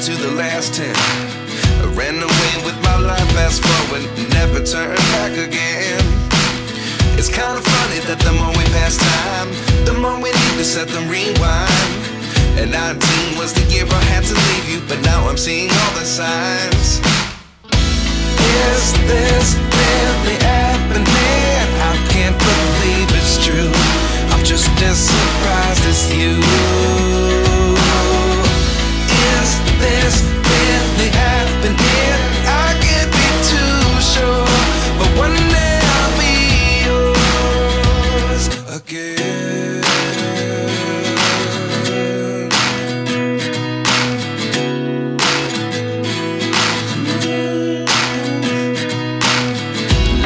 to the last 10. I ran away with my life, fast forward, never turn back again. It's kind of funny that the more we pass time, the more we need to set the rewind. And 19 was the year I had to leave you, but now I'm seeing all the signs. Is this really happening? I can't believe it's true. I'm just as surprised as you. Is this really happening? I can't be too sure, but one day I'll be yours again.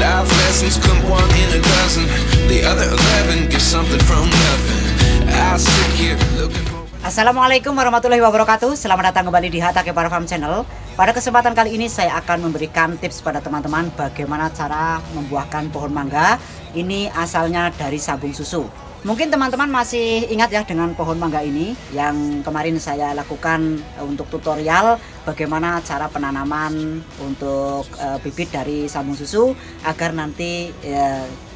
Life lessons come one in a dozen. The other 11 get something from nothing. I sit here looking for. Assalamualaikum warahmatullahi wabarakatuh. Selamat datang kembali di Hatake Para Farm Channel. Pada kesempatan kali ini saya akan memberikan tips pada teman-teman bagaimana cara membuahkan pohon mangga. Ini asalnya dari sabung susu. Mungkin teman-teman masih ingat ya dengan pohon mangga ini yang kemarin saya lakukan untuk tutorial bagaimana cara penanaman untuk bibit dari sabung susu agar nanti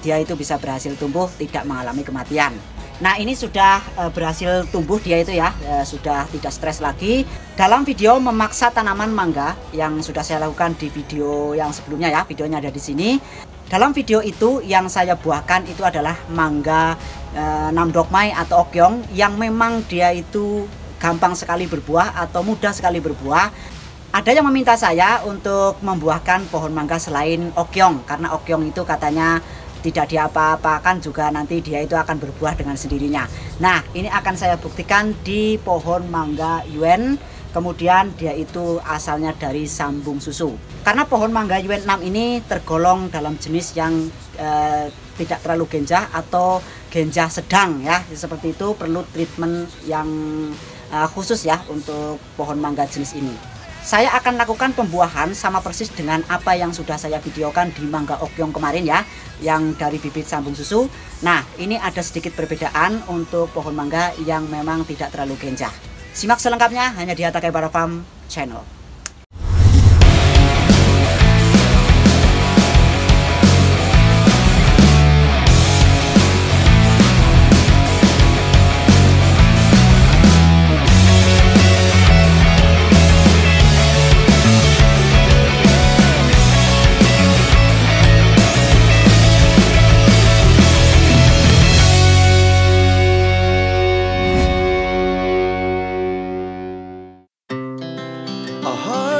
dia itu bisa berhasil tumbuh tidak mengalami kematian. Nah, ini sudah berhasil tumbuh dia itu ya, sudah tidak stres lagi. Dalam video memaksa tanaman mangga yang sudah saya lakukan di video yang sebelumnya ya, videonya ada di sini. Dalam video itu yang saya buahkan itu adalah mangga namdokmai atau okyong yang memang dia itu gampang sekali berbuah atau mudah sekali berbuah. Ada yang meminta saya untuk membuahkan pohon mangga selain okyong karena okyong itu katanya tidak diapa-apakan juga nanti dia itu akan berbuah dengan sendirinya. Nah, ini akan saya buktikan di pohon mangga Yuen. Kemudian dia itu asalnya dari sambung susu. Karena pohon mangga Yuen 6 ini tergolong dalam jenis yang tidak terlalu genjah atau genjah sedang ya. Seperti itu perlu treatment yang khusus ya untuk pohon mangga jenis ini. Saya akan lakukan pembuahan sama persis dengan apa yang sudah saya videokan di mangga okyong kemarin ya, yang dari bibit sambung susu. Nah, ini ada sedikit perbedaan untuk pohon mangga yang memang tidak terlalu genjah. Simak selengkapnya hanya di Hatake Para Farm Channel.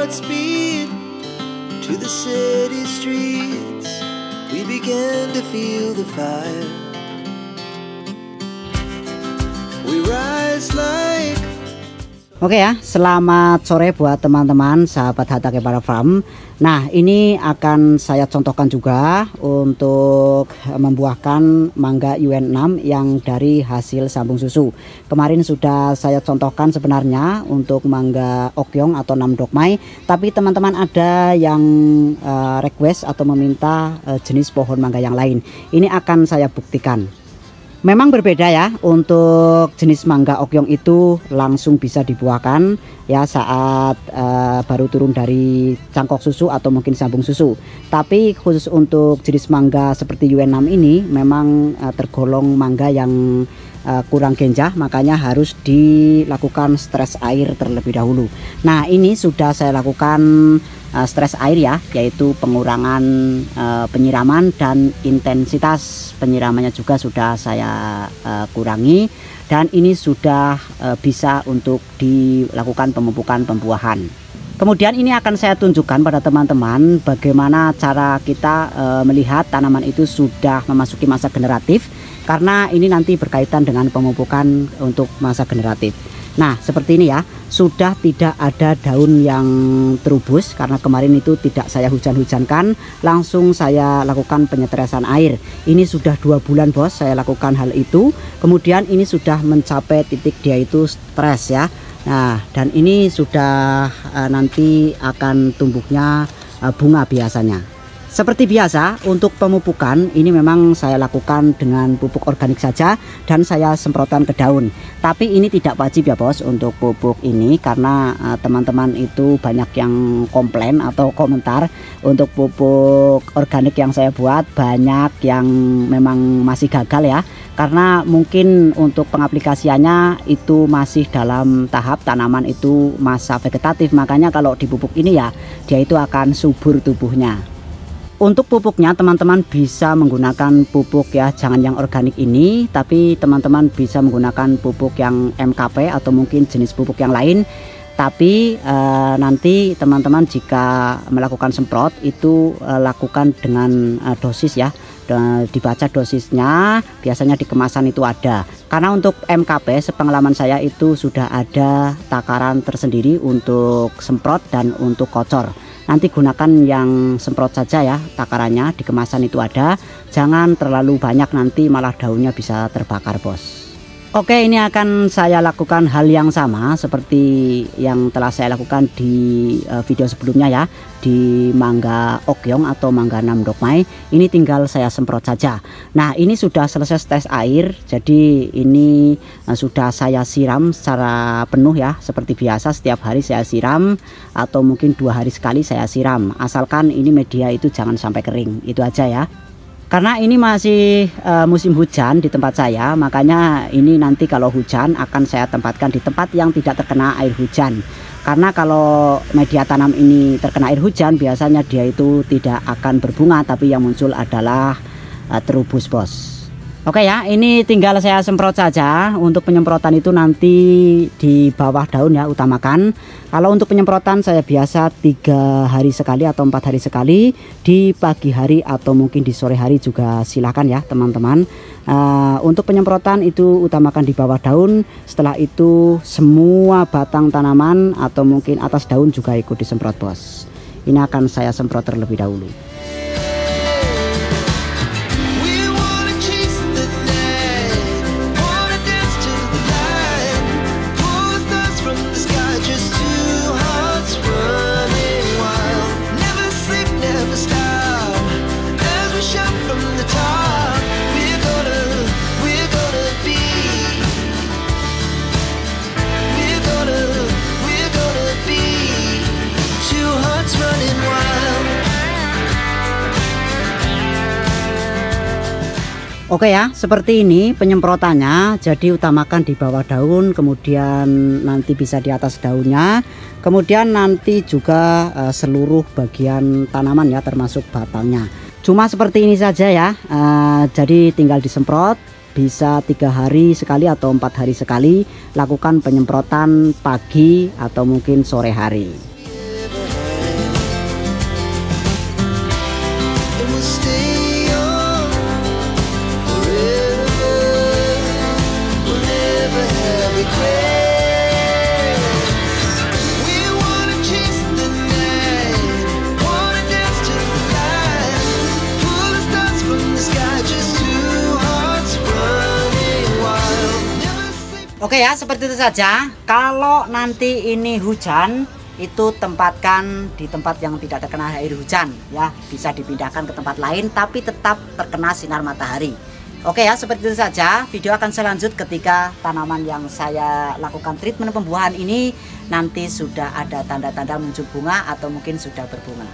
Speed to the city streets, we began to feel the fire. We rise like. Oke ya, selamat sore buat teman-teman sahabat Hatake Para Farm. Nah, ini akan saya contohkan juga untuk membuahkan mangga Yuen 6 yang dari hasil sambung susu. Kemarin sudah saya contohkan sebenarnya untuk mangga okyong atau namdokmai, tapi teman-teman ada yang request atau meminta jenis pohon mangga yang lain. Ini akan saya buktikan. Memang berbeda ya, untuk jenis mangga okyong itu langsung bisa dibuahkan ya saat baru turun dari cangkok susu atau mungkin sambung susu. Tapi khusus untuk jenis mangga seperti Yuen 6 ini memang tergolong mangga yang kurang genjah, makanya harus dilakukan stres air terlebih dahulu. Nah, ini sudah saya lakukan stres air ya, yaitu pengurangan penyiraman dan intensitas penyiramannya juga sudah saya kurangi, dan ini sudah bisa untuk dilakukan pemupukan pembuahan. Kemudian ini akan saya tunjukkan pada teman-teman bagaimana cara kita melihat tanaman itu sudah memasuki masa generatif, karena ini nanti berkaitan dengan pemupukan untuk masa generatif. Nah, seperti ini ya, sudah tidak ada daun yang terubus karena kemarin itu tidak saya hujan-hujankan, langsung saya lakukan penyeteresan air. Ini sudah 2 bulan bos saya lakukan hal itu. Kemudian ini sudah mencapai titik dia itu stres ya. Nah, dan ini sudah nanti akan tumbuhnya bunga biasanya. Seperti biasa, untuk pemupukan ini memang saya lakukan dengan pupuk organik saja dan saya semprotkan ke daun. Tapi ini tidak wajib ya bos untuk pupuk ini, karena teman-teman itu banyak yang komplain atau komentar untuk pupuk organik yang saya buat, banyak yang memang masih gagal ya. Karena mungkin untuk pengaplikasiannya itu masih dalam tahap tanaman itu masa vegetatif, makanya kalau dipupuk ini ya dia itu akan subur tubuhnya. Untuk pupuknya teman-teman bisa menggunakan pupuk ya, jangan yang organik ini, tapi teman-teman bisa menggunakan pupuk yang MKP atau mungkin jenis pupuk yang lain. Tapi nanti teman-teman jika melakukan semprot itu lakukan dengan dosis ya, dibaca dosisnya, biasanya di kemasan itu ada. Karena untuk MKP sepengalaman saya itu sudah ada takaran tersendiri untuk semprot dan untuk kocor. Nanti gunakan yang semprot saja ya, takarannya di kemasan itu ada. Jangan terlalu banyak, nanti malah daunnya bisa terbakar bos. Oke, ini akan saya lakukan hal yang sama seperti yang telah saya lakukan di video sebelumnya ya, di mangga okyong atau mangga namdokmai. Ini tinggal saya semprot saja. Nah, ini sudah selesai tes air, jadi ini sudah saya siram secara penuh ya, seperti biasa setiap hari saya siram atau mungkin 2 hari sekali saya siram, asalkan ini media itu jangan sampai kering, itu aja ya. Karena ini masih musim hujan di tempat saya, makanya ini nanti kalau hujan akan saya tempatkan di tempat yang tidak terkena air hujan. Karena kalau media tanam ini terkena air hujan, biasanya dia itu tidak akan berbunga, tapi yang muncul adalah terubus bos. Oke ya, ini tinggal saya semprot saja. Untuk penyemprotan itu nanti di bawah daun ya utamakan. Kalau untuk penyemprotan saya biasa 3 hari sekali atau 4 hari sekali. Di pagi hari atau mungkin di sore hari juga silahkan ya teman-teman. Untuk penyemprotan itu utamakan di bawah daun. Setelah itu semua batang tanaman atau mungkin atas daun juga ikut disemprot bos. Ini akan saya semprot terlebih dahulu. Oke ya, seperti ini penyemprotannya. Jadi utamakan di bawah daun, kemudian nanti bisa di atas daunnya, kemudian nanti juga seluruh bagian tanaman ya, termasuk batangnya. Cuma seperti ini saja ya. Jadi tinggal disemprot, bisa 3 hari sekali atau 4 hari sekali. Lakukan penyemprotan pagi atau mungkin sore hari. Oke ya, seperti itu saja. Kalau nanti ini hujan, itu tempatkan di tempat yang tidak terkena air hujan ya, bisa dipindahkan ke tempat lain tapi tetap terkena sinar matahari. Oke ya, seperti itu saja. Video akan saya lanjut ketika tanaman yang saya lakukan treatment pembuahan ini nanti sudah ada tanda-tanda muncul bunga atau mungkin sudah berbunga.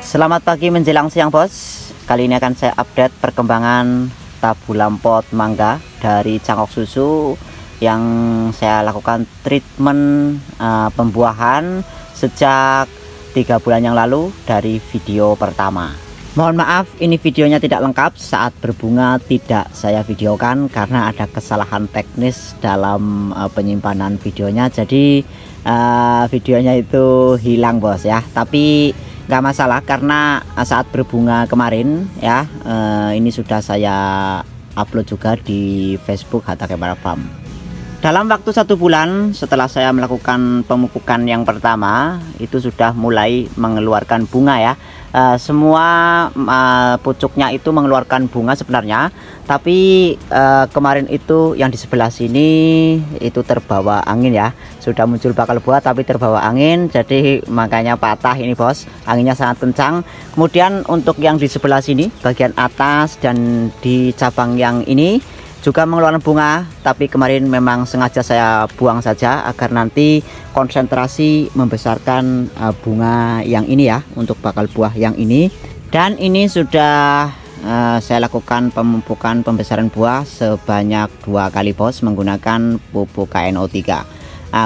Selamat pagi menjelang siang bos. Kali ini akan saya update perkembangan tabu lampot mangga dari cangkok susu yang saya lakukan treatment pembuahan sejak 3 bulan yang lalu dari video pertama. Mohon maaf ini videonya tidak lengkap, saat berbunga tidak saya videokan karena ada kesalahan teknis dalam penyimpanan videonya, jadi videonya itu hilang bos ya. Tapi nggak masalah karena saat berbunga kemarin ya, ini sudah saya upload juga di Facebook Hatta Kepara Farm. Dalam waktu 1 bulan setelah saya melakukan pemupukan yang pertama, itu sudah mulai mengeluarkan bunga ya. Semua pucuknya itu mengeluarkan bunga sebenarnya, tapi kemarin itu yang di sebelah sini itu terbawa angin ya, sudah muncul bakal buah tapi terbawa angin, jadi makanya patah ini bos, anginnya sangat kencang. Kemudian untuk yang di sebelah sini bagian atas dan di cabang yang ini juga mengeluarkan bunga, tapi kemarin memang sengaja saya buang saja agar nanti konsentrasi membesarkan bunga yang ini ya, untuk bakal buah yang ini. Dan ini sudah saya lakukan pemupukan pembesaran buah sebanyak 2 kali bos menggunakan pupuk KNO3.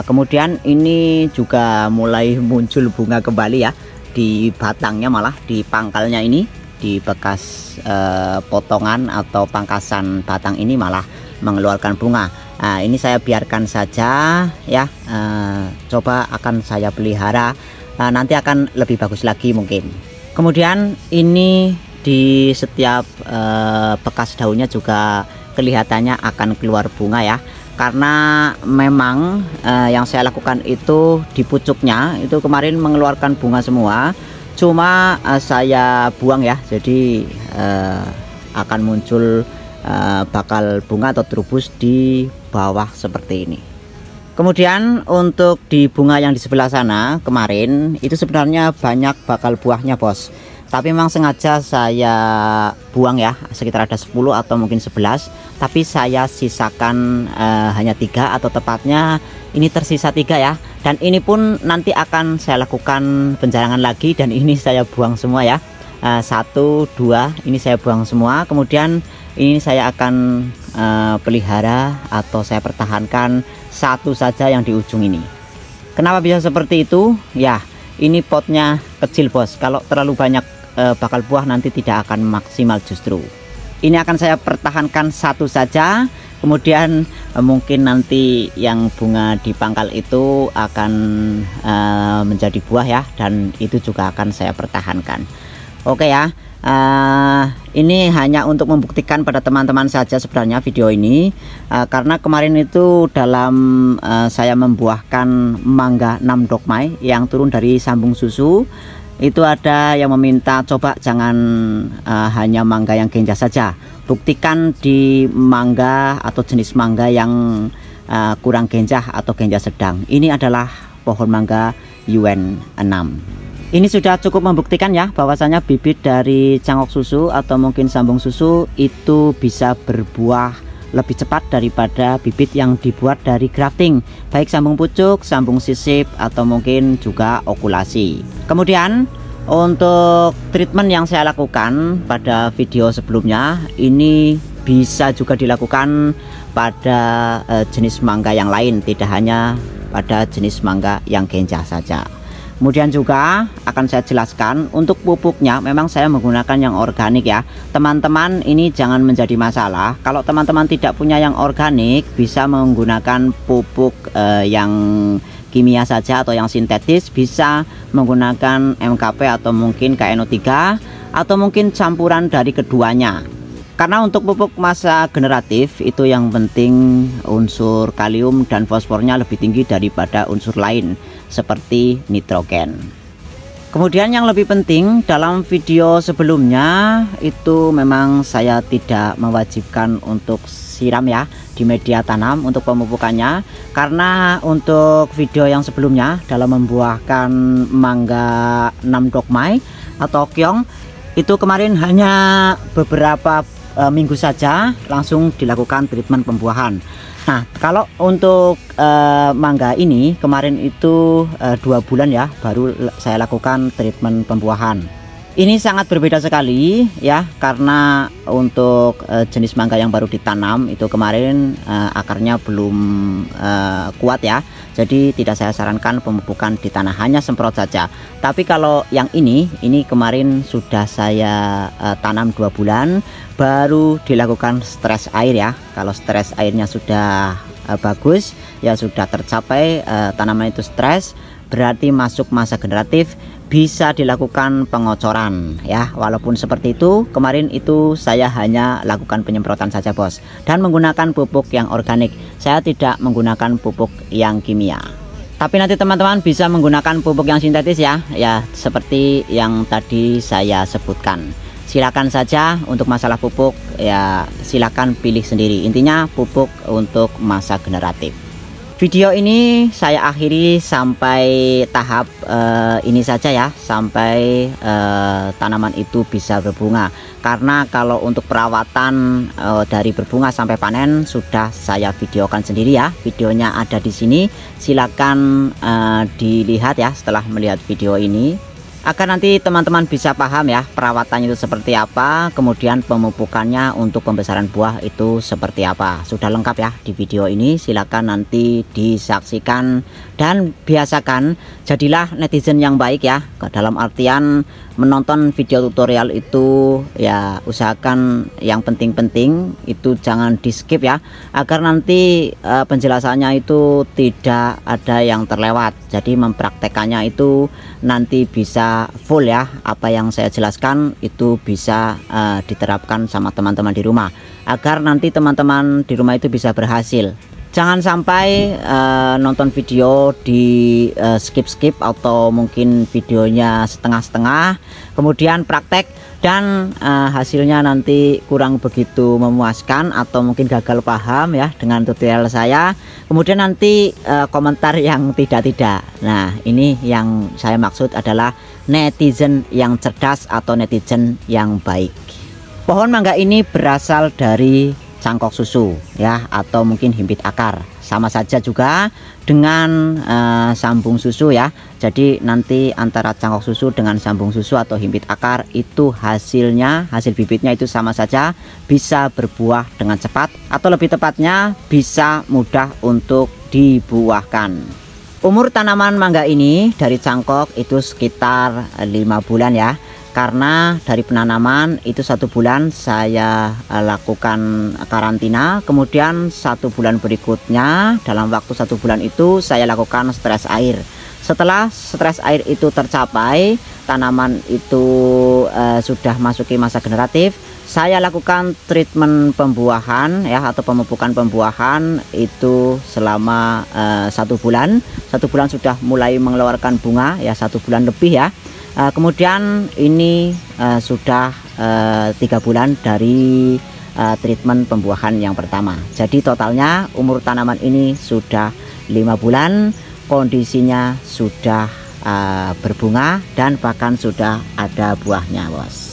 Kemudian ini juga mulai muncul bunga kembali ya, di batangnya malah di pangkalnya ini, di bekas potongan atau pangkasan batang ini malah mengeluarkan bunga. Ini saya biarkan saja ya, coba akan saya pelihara, nanti akan lebih bagus lagi mungkin. Kemudian ini di setiap bekas daunnya juga kelihatannya akan keluar bunga ya, karena memang yang saya lakukan itu di pucuknya itu kemarin mengeluarkan bunga semua, cuma saya buang ya, jadi akan muncul bakal bunga atau trubus di bawah seperti ini. Kemudian untuk di bunga yang di sebelah sana kemarin itu sebenarnya banyak bakal buahnya bos, tapi memang sengaja saya buang ya, sekitar ada 10 atau mungkin 11, tapi saya sisakan hanya 3, atau tepatnya ini tersisa 3 ya. Dan ini pun nanti akan saya lakukan penjarangan lagi, dan ini saya buang semua ya. 1, 2 ini saya buang semua. Kemudian ini saya akan pelihara atau saya pertahankan 1 saja yang di ujung ini. Kenapa bisa seperti itu? Ya, ini potnya kecil bos, kalau terlalu banyak bakal buah nanti tidak akan maksimal justru. Ini akan saya pertahankan 1 saja. Kemudian mungkin nanti yang bunga di pangkal itu akan menjadi buah ya, dan itu juga akan saya pertahankan. Oke ya, ini hanya untuk membuktikan pada teman-teman saja sebenarnya video ini, karena kemarin itu dalam saya membuahkan mangga 6 dokmai yang turun dari sambung susu, itu ada yang meminta coba jangan hanya mangga yang genja saja, buktikan di mangga atau jenis mangga yang kurang genjah atau genjah sedang. Ini adalah pohon mangga UN 6. Ini sudah cukup membuktikan ya bahwasanya bibit dari cangkok susu atau mungkin sambung susu itu bisa berbuah lebih cepat daripada bibit yang dibuat dari grafting, baik sambung pucuk, sambung sisip, atau mungkin juga okulasi. Kemudian untuk treatment yang saya lakukan pada video sebelumnya, ini bisa juga dilakukan pada jenis mangga yang lain, tidak hanya pada jenis mangga yang genjah saja. Kemudian juga akan saya jelaskan untuk pupuknya, memang saya menggunakan yang organik ya teman-teman. Ini jangan menjadi masalah kalau teman-teman tidak punya yang organik, bisa menggunakan pupuk yang kimia saja atau yang sintetis, bisa menggunakan MKP atau mungkin KNO3 atau mungkin campuran dari keduanya. Karena untuk pupuk masa generatif itu yang penting unsur kalium dan fosfornya lebih tinggi daripada unsur lain seperti nitrogen. Kemudian yang lebih penting, dalam video sebelumnya itu memang saya tidak mewajibkan untuk siram ya di media tanam untuk pemupukannya, karena untuk video yang sebelumnya dalam membuahkan mangga 6 dokmai atau okyong itu kemarin hanya beberapa minggu saja langsung dilakukan treatment pembuahan. Nah, kalau untuk mangga ini kemarin itu 2 bulan ya baru saya lakukan treatment pembuahan. Ini sangat berbeda sekali ya, karena untuk jenis mangga yang baru ditanam itu kemarin akarnya belum kuat ya, jadi tidak saya sarankan pemupukan di tanah, hanya semprot saja. Tapi kalau yang ini kemarin sudah saya tanam 2 bulan baru dilakukan stres air ya. Kalau stres airnya sudah bagus ya, sudah tercapai tanaman itu stres, berarti masuk masa generatif, bisa dilakukan pengocoran ya. Walaupun seperti itu, kemarin itu saya hanya lakukan penyemprotan saja bos, dan menggunakan pupuk yang organik. Saya tidak menggunakan pupuk yang kimia. Tapi nanti teman-teman bisa menggunakan pupuk yang sintetis ya, seperti yang tadi saya sebutkan. Silakan saja untuk masalah pupuk ya, silakan pilih sendiri. Intinya pupuk untuk masa generatif. Video ini saya akhiri sampai tahap ini saja ya, sampai tanaman itu bisa berbunga. Karena kalau untuk perawatan dari berbunga sampai panen sudah saya videokan sendiri ya. Videonya ada di sini. Silakan dilihat ya setelah melihat video ini, agar nanti teman-teman bisa paham ya perawatannya itu seperti apa, kemudian pemupukannya untuk pembesaran buah itu seperti apa. Sudah lengkap ya di video ini, silakan nanti disaksikan dan biasakan jadilah netizen yang baik ya. Dalam artian menonton video tutorial itu ya usahakan yang penting-penting itu jangan di skip ya, agar nanti penjelasannya itu tidak ada yang terlewat. Jadi mempraktekannya itu nanti bisa full ya, apa yang saya jelaskan itu bisa diterapkan sama teman-teman di rumah, agar nanti teman-teman di rumah itu bisa berhasil. Jangan sampai nonton video di skip-skip atau mungkin videonya setengah-setengah, kemudian praktek dan hasilnya nanti kurang begitu memuaskan atau mungkin gagal paham ya dengan tutorial saya. Kemudian nanti komentar yang tidak-tidak. Nah, ini yang saya maksud adalah netizen yang cerdas atau netizen yang baik. Pohon mangga ini berasal dari cangkok susu ya, atau mungkin himpit akar. Sama saja juga dengan sambung susu ya. Jadi nanti antara cangkok susu dengan sambung susu atau himpit akar itu hasil bibitnya itu sama saja, bisa berbuah dengan cepat, atau lebih tepatnya bisa mudah untuk dibuahkan. Umur tanaman mangga ini dari cangkok itu sekitar 5 bulan ya. Karena dari penanaman itu 1 bulan saya lakukan karantina, kemudian 1 bulan berikutnya dalam waktu 1 bulan itu saya lakukan stres air. Setelah stres air itu tercapai, tanaman itu sudah masuki masa generatif, saya lakukan treatment pembuahan ya, atau pemupukan pembuahan itu selama 1 bulan. 1 bulan sudah mulai mengeluarkan bunga ya, 1 bulan lebih ya. Kemudian ini sudah 3 bulan dari treatment pembuahan yang pertama. Jadi totalnya umur tanaman ini sudah 5 bulan, kondisinya sudah berbunga dan bahkan sudah ada buahnya bos.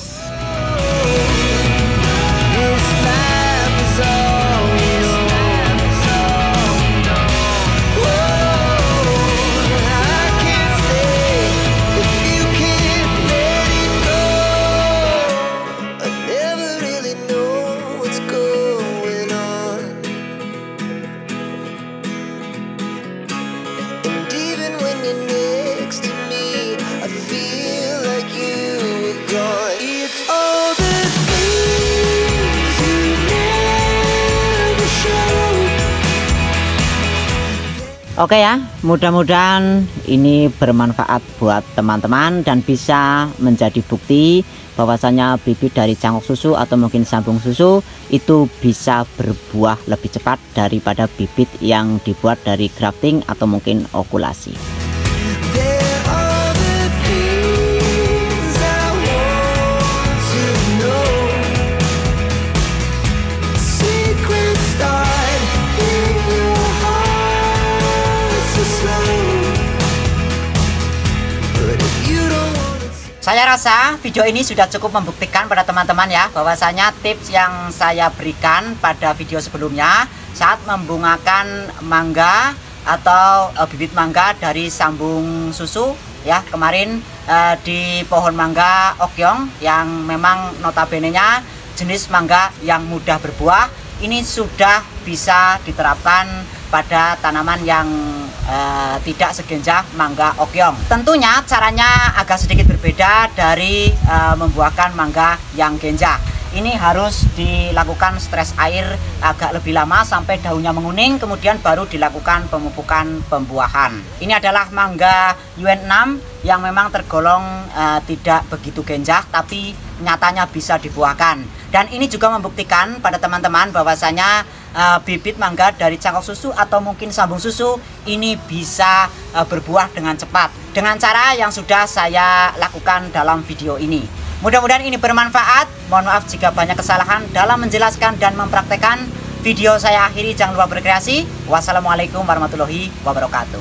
Oke ya, mudah-mudahan ini bermanfaat buat teman-teman dan bisa menjadi bukti bahwasanya bibit dari cangkok susu atau mungkin sambung susu itu bisa berbuah lebih cepat daripada bibit yang dibuat dari grafting atau mungkin okulasi. Saya rasa video ini sudah cukup membuktikan pada teman-teman ya, bahwasanya tips yang saya berikan pada video sebelumnya saat membungakan mangga atau bibit mangga dari sambung susu ya, kemarin di pohon mangga Okyong yang memang notabene-nya jenis mangga yang mudah berbuah, ini sudah bisa diterapkan pada tanaman yang tidak segenjah mangga Okyong. Tentunya caranya agak sedikit berbeda dari membuahkan mangga yang genjah. ini harus dilakukan stres air agak lebih lama sampai daunnya menguning, kemudian baru dilakukan pemupukan pembuahan. Ini adalah mangga UN6 yang memang tergolong tidak begitu genjah, tapi nyatanya bisa dibuahkan. Dan ini juga membuktikan pada teman-teman bahwasanya bibit mangga dari cangkok susu atau mungkin sambung susu ini bisa berbuah dengan cepat dengan cara yang sudah saya lakukan dalam video ini. Mudah-mudahan ini bermanfaat. Mohon maaf jika banyak kesalahan dalam menjelaskan dan mempraktekkan. Video saya akhiri, jangan lupa berkreasi. Wassalamualaikum warahmatullahi wabarakatuh.